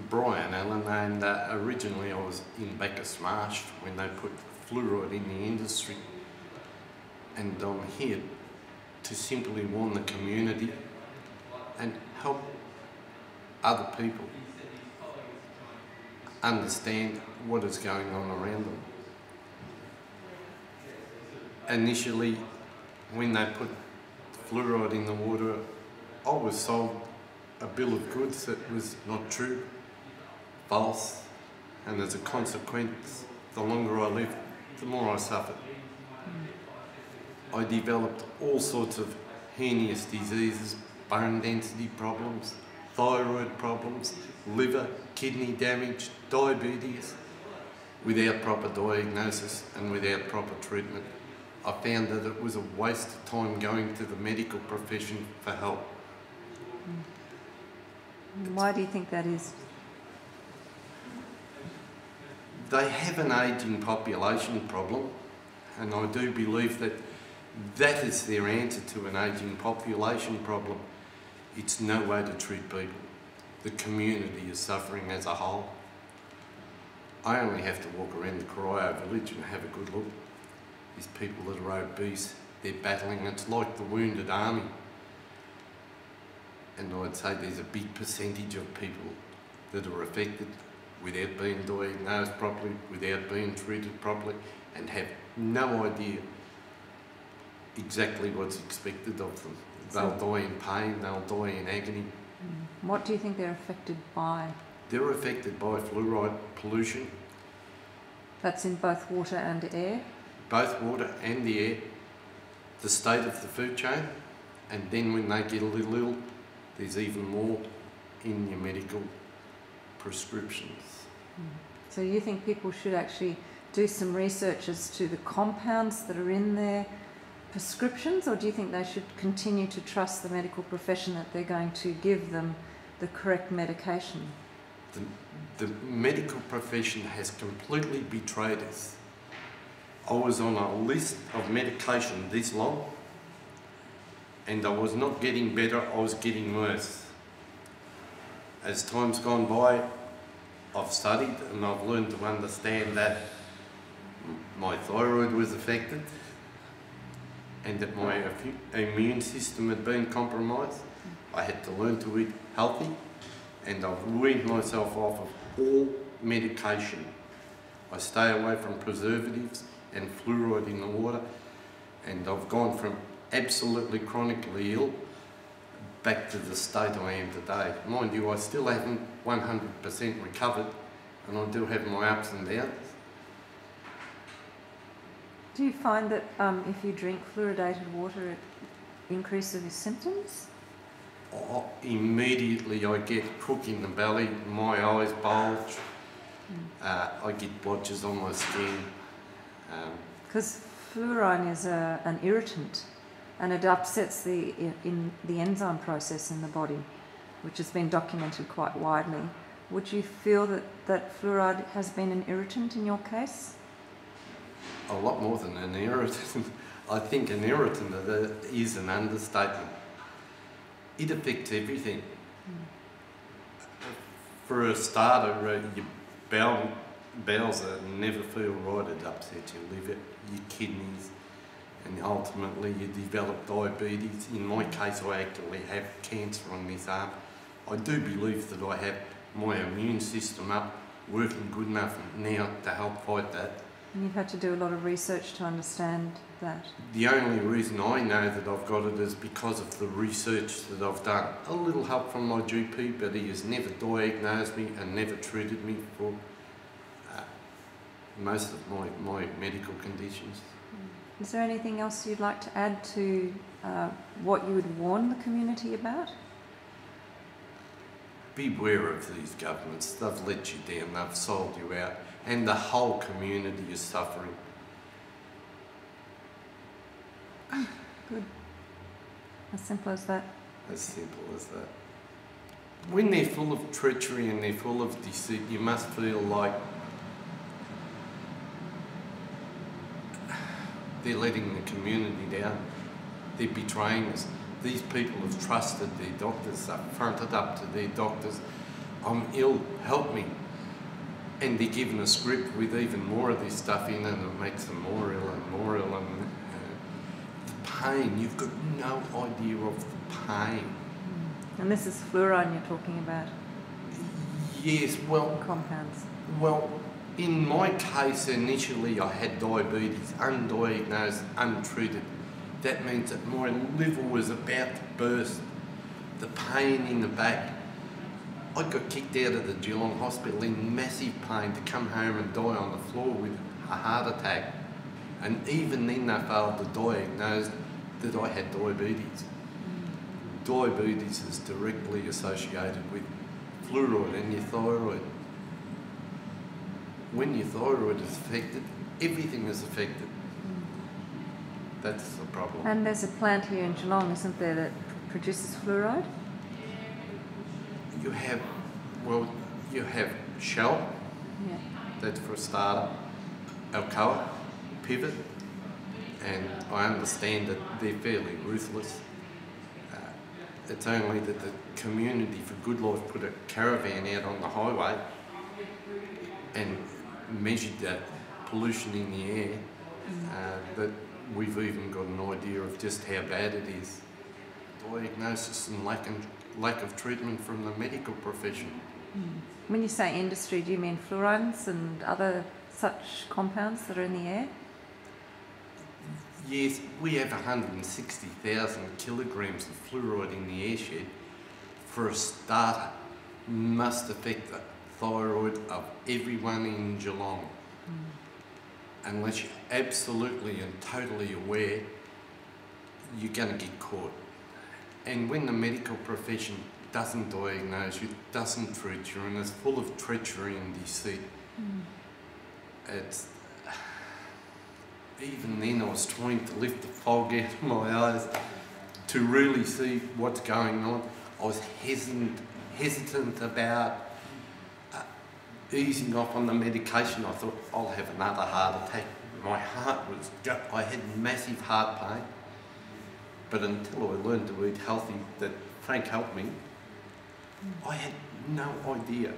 Brian Allen, and originally I was in Bacchus Marsh when they put fluoride in the industry, and I'm here to simply warn the community and help other people understand what is going on around them. Initially, when they put fluoride in the water, I was sold a bill of goods that was not true, false, and as a consequence, the longer I lived, the more I suffered. I developed all sorts of heinous diseases, bone density problems, thyroid problems, liver, kidney damage, diabetes, without proper diagnosis and without proper treatment. I found that it was a waste of time going to the medical profession for help. Why do you think that is? They have an ageing population problem, and I do believe that that is their answer to an ageing population problem. It's no way to treat people. The community is suffering as a whole. I only have to walk around the Cryo village and have a good look. These people that are obese, they're battling. It's like the wounded army. And I'd say there's a big percentage of people that are affected without being diagnosed properly, without being treated properly, and have no idea exactly what's expected of them. They'll die in pain, they'll die in agony. What do you think they're affected by? They're affected by fluoride pollution. That's in both water and air? Both water and the air, the state of the food chain, and then when they get a little ill, there's even more in your medical prescriptions. So you think people should actually do some research as to the compounds that are in their prescriptions, or do you think they should continue to trust the medical profession that they're going to give them the correct medication? The medical profession has completely betrayed us. I was on a list of medication this long, and I was not getting better, I was getting worse. As time's gone by, I've studied and I've learned to understand that my thyroid was affected and that my immune system had been compromised. I had to learn to eat healthy, and I've weaned myself off of all medication. I stay away from preservatives and fluoride in the water, and I've gone from absolutely chronically ill back to the state I am today. Mind you, I still haven't 100% recovered, and I do have my ups and downs. Do you find that if you drink fluoridated water, it increases your symptoms? Oh, immediately I get crook in the belly, my eyes bulge, I get blotches on my skin. Because fluorine is an irritant, and it upsets the enzyme process in the body, which has been documented quite widely. Would you feel that fluoride has been an irritant in your case? A lot more than an irritant. I think an irritant is an understatement. It affects everything. For a starter, your bowels never feel right. It upsets your liver, your kidneys, and ultimately you develop diabetes. In my case, I actually have cancer on this arm. I do believe that I have my immune system up, working good enough now to help fight that. And you've had to do a lot of research to understand that. The only reason I know that I've got it is because of the research that I've done. A little help from my GP, but he has never diagnosed me and never treated me for most of my medical conditions. Is there anything else you'd like to add to what you would warn the community about? Beware of these governments. They've let you down, they've sold you out, and the whole community is suffering. Good. As simple as that. As simple as that. When they're full of treachery and they're full of deceit, you must feel like they're letting the community down. They're betraying us. These people have trusted their doctors, they've fronted up to their doctors. I'm ill, help me. And they're given a script with even more of this stuff in, and it makes them more ill and more ill. And the pain, you've got no idea of the pain. And this is fluoride you're talking about? Yes, well... Compounds. Well, in my case, initially I had diabetes, undiagnosed, untreated. That means that my liver was about to burst. The pain in the back. I got kicked out of the Geelong hospital in massive pain to come home and die on the floor with a heart attack. And even then they failed to diagnose that I had diabetes. Diabetes is directly associated with fluoride and your thyroid. When your thyroid is affected, everything is affected. That's the problem. And there's a plant here in Geelong, isn't there, that produces fluoride? You have Shell, Yeah. that's for a starter, Alcoa, Pivot, and I understand that they're fairly ruthless. It's only that the Community for Good Life put a caravan out on the highway and measured that pollution in the air, that we've even got an idea of just how bad it is. Diagnosis and lack of treatment from the medical profession. When you say industry, do you mean fluorides and other such compounds that are in the air? Yes, we have 160,000 kilograms of fluoride in the airshed. For a starter, must affect the thyroid of everyone in Geelong. Unless you're absolutely and totally aware, you're going to get caught. And when the medical profession doesn't diagnose you, doesn't treat you, and is full of treachery and deceit, it's... Even then I was trying to lift the fog out of my eyes to really see what's going on. I was hesitant about easing off on the medication. I thought, I'll have another heart attack. My heart was... I had massive heart pain. But until I learned to eat healthy, that Frank helped me, I had no idea.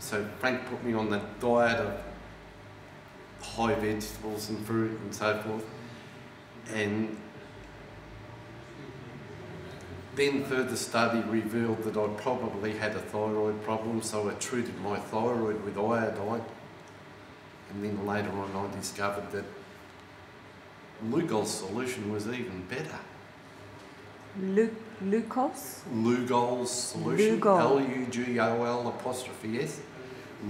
So Frank put me on that diet of high vegetables and fruit and so forth. And then further study revealed that I probably had a thyroid problem, so I treated my thyroid with iodine. And then later on I discovered that Lugol's solution was even better. Lugol's? Lugol's solution, Lugol. L-U-G-O-L apostrophe S.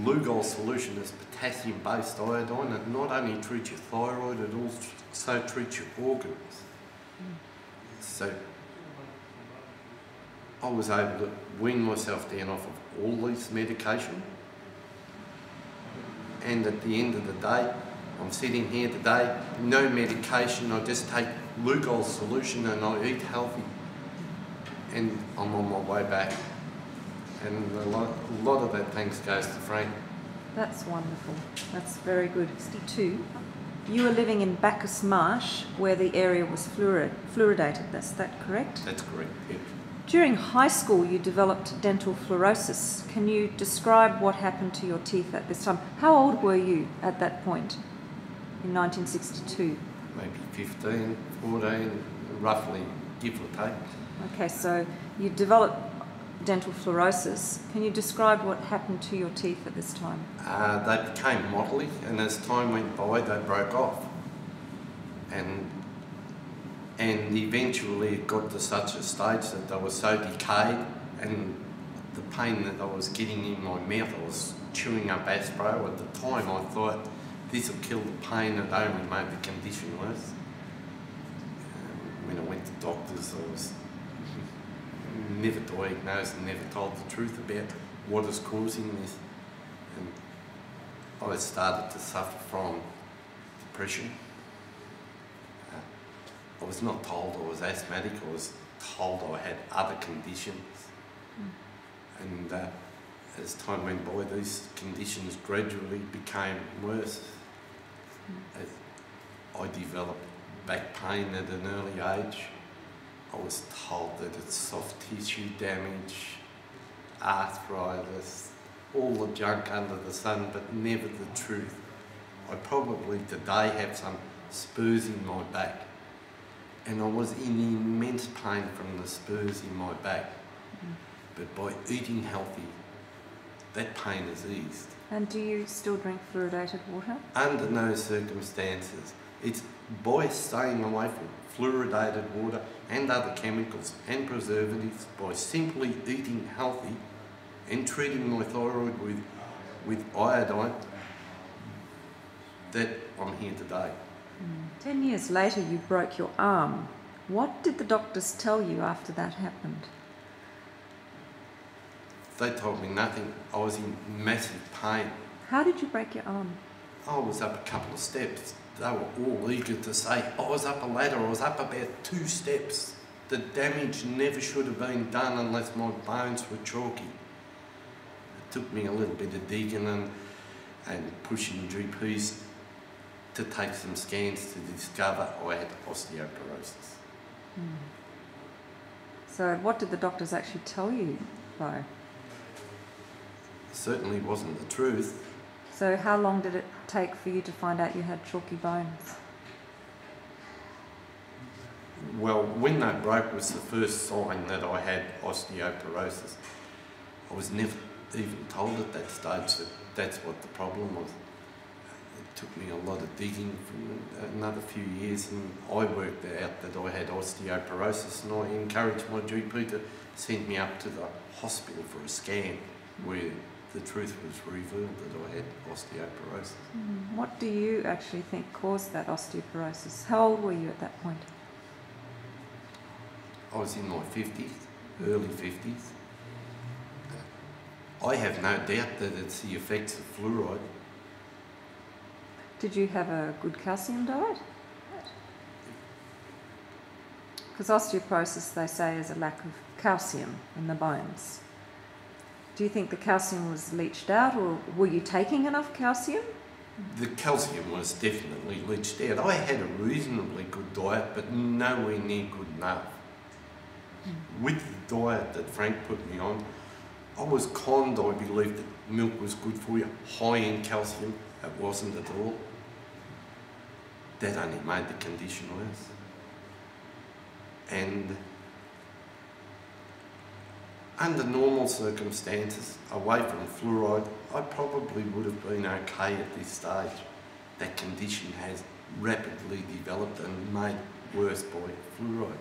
Lugol's solution is potassium-based iodine. It not only treats your thyroid, it also treats your organs. So I was able to wean myself down off of all this medication. And at the end of the day, I'm sitting here today, no medication, I just take Lugol's solution and I eat healthy. And I'm on my way back. And a lot of that thanks goes to Frank. That's wonderful. That's very good. 62. You were living in Bacchus Marsh, where the area was fluoridated. Is that correct? That's correct, yeah. During high school, you developed dental fluorosis. Can you describe what happened to your teeth at this time? How old were you at that point in 1962? Maybe 15, 14, roughly, give or take. Okay, so you developed dental fluorosis. Can you describe what happened to your teeth at this time? They became mottly, and as time went by, they broke off. And eventually it got to such a stage that they were so decayed, and the pain that I was getting in my mouth, I was chewing up Aspro. At the time I thought this will kill the pain, it only made the condition worse. When I went to doctors, I was never diagnosed and never told the truth about what is causing this. And I started to suffer from depression. I was not told I was asthmatic, I was told I had other conditions. And as time went by, these conditions gradually became worse. I developed back pain at an early age. I was told that it's soft tissue damage. arthritis, all the junk under the sun, but never the truth. I probably today have some spurs in my back, and I was in immense pain from the spurs in my back. But by eating healthy, that pain is eased. And do you still drink fluoridated water? Under no circumstances. It's by staying away from fluoridated water and other chemicals and preservatives, by simply eating healthy and treating my thyroid with iodine, that I'm here today. 10 years later, you broke your arm. What did the doctors tell you after that happened? They told me nothing. I was in massive pain. How did you break your arm? I was up a couple of steps. They were all eager to say I was up a ladder. I was up about 2 steps. The damage never should have been done unless my bones were chalky. It took me a little bit of digging and pushing GPs to take some scans to discover I had osteoporosis. So what did the doctors actually tell you, though? Certainly wasn't the truth. So how long did it take for you to find out you had chalky bones? Well, when they broke was the first sign that I had osteoporosis. I was never even told at that stage that that's what the problem was. It took me a lot of digging for another few years, and I worked out that I had osteoporosis, and I encouraged my GP to send me up to the hospital for a scan where the truth was revealed that I had osteoporosis. What do you actually think caused that osteoporosis? How old were you at that point? I was in my 50s, early 50s. I have no doubt that it's the effects of fluoride. Did you have a good calcium diet? Because osteoporosis, they say, is a lack of calcium in the bones. Do you think the calcium was leached out, or were you taking enough calcium? The calcium was definitely leached out. I had a reasonably good diet, but nowhere near good enough. With the diet that Frank put me on, I was conned. I believed that milk was good for you, high in calcium. It wasn't at all. That only made the condition worse. And under normal circumstances, away from fluoride, I probably would have been okay at this stage. That condition has rapidly developed and made worse by fluoride.